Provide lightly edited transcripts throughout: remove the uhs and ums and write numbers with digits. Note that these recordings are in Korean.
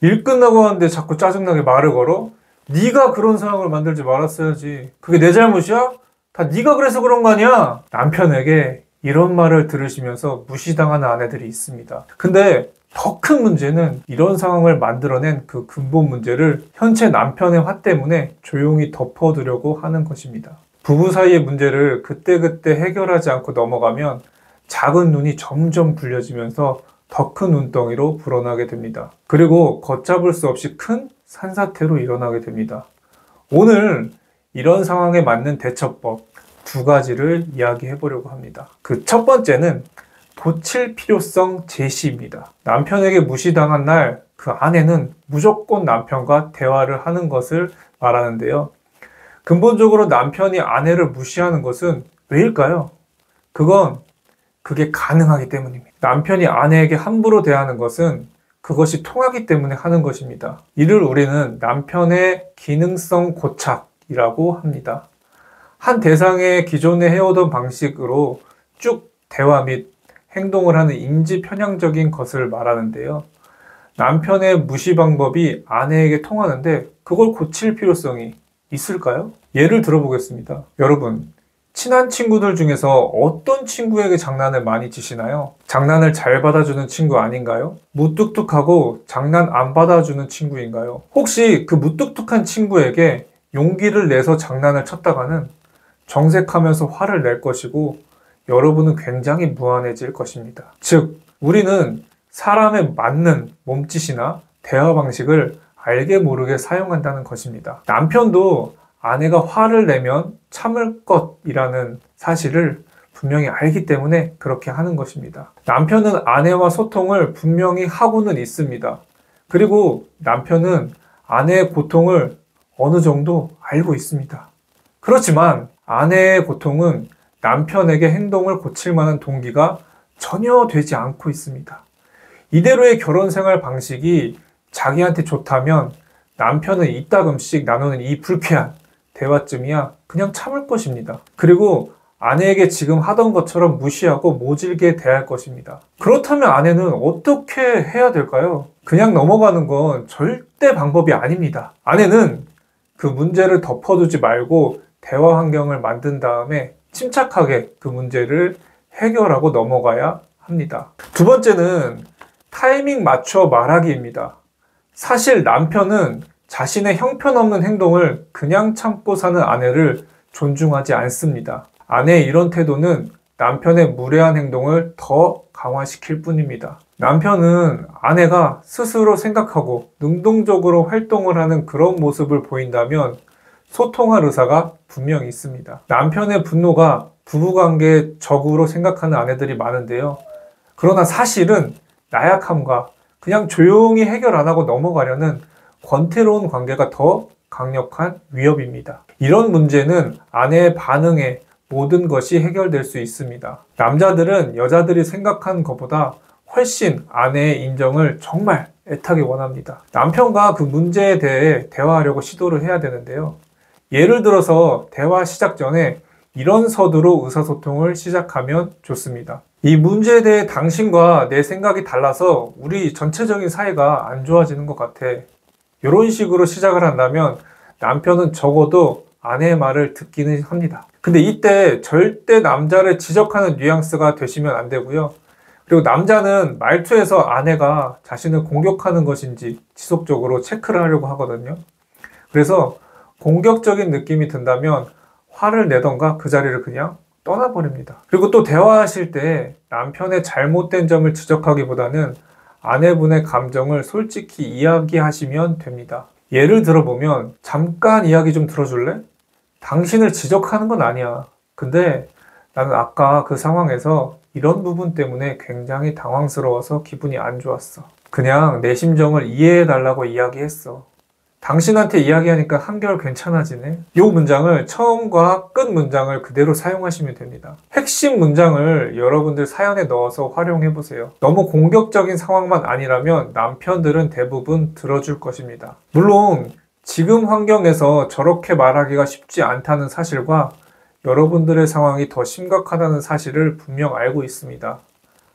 일 끝나고 하는데 자꾸 짜증나게 말을 걸어? 네가 그런 상황을 만들지 말았어야지. 그게 내 잘못이야? 다 네가 그래서 그런 거 아니야? 남편에게 이런 말을 들으시면서 무시당하는 아내들이 있습니다. 근데 더 큰 문제는 이런 상황을 만들어낸 그 근본 문제를 현재 남편의 화 때문에 조용히 덮어두려고 하는 것입니다. 부부 사이의 문제를 그때그때 해결하지 않고 넘어가면 작은 눈이 점점 굴려지면서 더 큰 눈덩이로 불어나게 됩니다. 그리고 걷잡을 수 없이 큰 산사태로 일어나게 됩니다. 오늘 이런 상황에 맞는 대처법 두 가지를 이야기해 보려고 합니다. 그 첫 번째는 고칠 필요성 제시입니다. 남편에게 무시당한 날 그 아내는 무조건 남편과 대화를 하는 것을 말하는데요. 근본적으로 남편이 아내를 무시하는 것은 왜일까요? 그게 가능하기 때문입니다. 남편이 아내에게 함부로 대하는 것은 그것이 통하기 때문에 하는 것입니다. 이를 우리는 남편의 기능성 고착이라고 합니다. 한 대상의 기존에 해오던 방식으로 쭉 대화 및 행동을 하는 인지 편향적인 것을 말하는데요. 남편의 무시 방법이 아내에게 통하는데 그걸 고칠 필요성이 있을까요? 예를 들어보겠습니다. 여러분, 친한 친구들 중에서 어떤 친구에게 장난을 많이 치시나요? 장난을 잘 받아주는 친구 아닌가요? 무뚝뚝하고 장난 안 받아주는 친구인가요? 혹시 그 무뚝뚝한 친구에게 용기를 내서 장난을 쳤다가는 정색하면서 화를 낼 것이고 여러분은 굉장히 무안해질 것입니다. 즉, 우리는 사람에 맞는 몸짓이나 대화 방식을 알게 모르게 사용한다는 것입니다. 남편도 아내가 화를 내면 참을 것이라는 사실을 분명히 알기 때문에 그렇게 하는 것입니다. 남편은 아내와 소통을 분명히 하고는 있습니다. 그리고 남편은 아내의 고통을 어느 정도 알고 있습니다. 그렇지만 아내의 고통은 남편에게 행동을 고칠 만한 동기가 전혀 되지 않고 있습니다. 이대로의 결혼 생활 방식이 자기한테 좋다면 남편은 이따금씩 나누는 이 불쾌한 대화쯤이야 그냥 참을 것입니다. 그리고 아내에게 지금 하던 것처럼 무시하고 모질게 대할 것입니다. 그렇다면 아내는 어떻게 해야 될까요? 그냥 넘어가는 건 절대 방법이 아닙니다. 아내는 그 문제를 덮어두지 말고 대화 환경을 만든 다음에 침착하게 그 문제를 해결하고 넘어가야 합니다. 두 번째는 타이밍 맞춰 말하기입니다. 사실 남편은 자신의 형편없는 행동을 그냥 참고 사는 아내를 존중하지 않습니다. 아내의 이런 태도는 남편의 무례한 행동을 더 강화시킬 뿐입니다. 남편은 아내가 스스로 생각하고 능동적으로 활동을 하는 그런 모습을 보인다면 소통할 의사가 분명히 있습니다. 남편의 분노가 부부관계의 적으로 생각하는 아내들이 많은데요. 그러나 사실은 나약함과 그냥 조용히 해결 안 하고 넘어가려는 권태로운 관계가 더 강력한 위협입니다. 이런 문제는 아내의 반응에 모든 것이 해결될 수 있습니다. 남자들은 여자들이 생각하는 것보다 훨씬 아내의 인정을 정말 애타게 원합니다. 남편과 그 문제에 대해 대화하려고 시도를 해야 되는데요. 예를 들어서 대화 시작 전에 이런 서두로 의사소통을 시작하면 좋습니다. 이 문제에 대해 당신과 내 생각이 달라서 우리 전체적인 사이가 안 좋아지는 것 같아. 이런 식으로 시작을 한다면 남편은 적어도 아내의 말을 듣기는 합니다. 근데 이때 절대 남자를 지적하는 뉘앙스가 되시면 안 되고요. 그리고 남자는 말투에서 아내가 자신을 공격하는 것인지 지속적으로 체크를 하려고 하거든요. 그래서 공격적인 느낌이 든다면 화를 내던가 그 자리를 그냥 떠나버립니다. 그리고 또 대화하실 때 남편의 잘못된 점을 지적하기보다는 아내분의 감정을 솔직히 이야기하시면 됩니다. 예를 들어보면 잠깐 이야기 좀 들어줄래? 당신을 지적하는 건 아니야. 근데 나는 아까 그 상황에서 이런 부분 때문에 굉장히 당황스러워서 기분이 안 좋았어. 그냥 내 심정을 이해해달라고 이야기했어. 당신한테 이야기하니까 한결 괜찮아지네. 이 문장을 처음과 끝 문장을 그대로 사용하시면 됩니다. 핵심 문장을 여러분들 사연에 넣어서 활용해보세요. 너무 공격적인 상황만 아니라면 남편들은 대부분 들어줄 것입니다. 물론 지금 환경에서 저렇게 말하기가 쉽지 않다는 사실과 여러분들의 상황이 더 심각하다는 사실을 분명 알고 있습니다.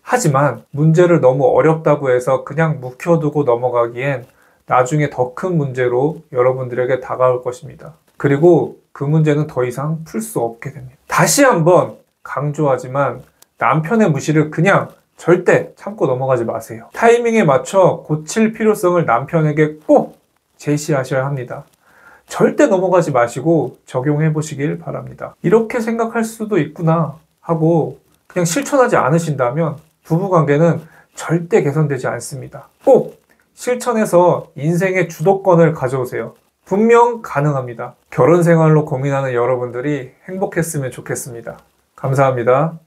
하지만 문제를 너무 어렵다고 해서 그냥 묵혀두고 넘어가기엔 나중에 더 큰 문제로 여러분들에게 다가올 것입니다. 그리고 그 문제는 더 이상 풀 수 없게 됩니다. 다시 한번 강조하지만 남편의 무시를 그냥 절대 참고 넘어가지 마세요. 타이밍에 맞춰 고칠 필요성을 남편에게 꼭 제시하셔야 합니다. 절대 넘어가지 마시고 적용해 보시길 바랍니다. 이렇게 생각할 수도 있구나 하고 그냥 실천하지 않으신다면 부부관계는 절대 개선되지 않습니다. 꼭 실천해서 인생의 주도권을 가져오세요. 분명 가능합니다. 결혼 생활로 고민하는 여러분들이 행복했으면 좋겠습니다. 감사합니다.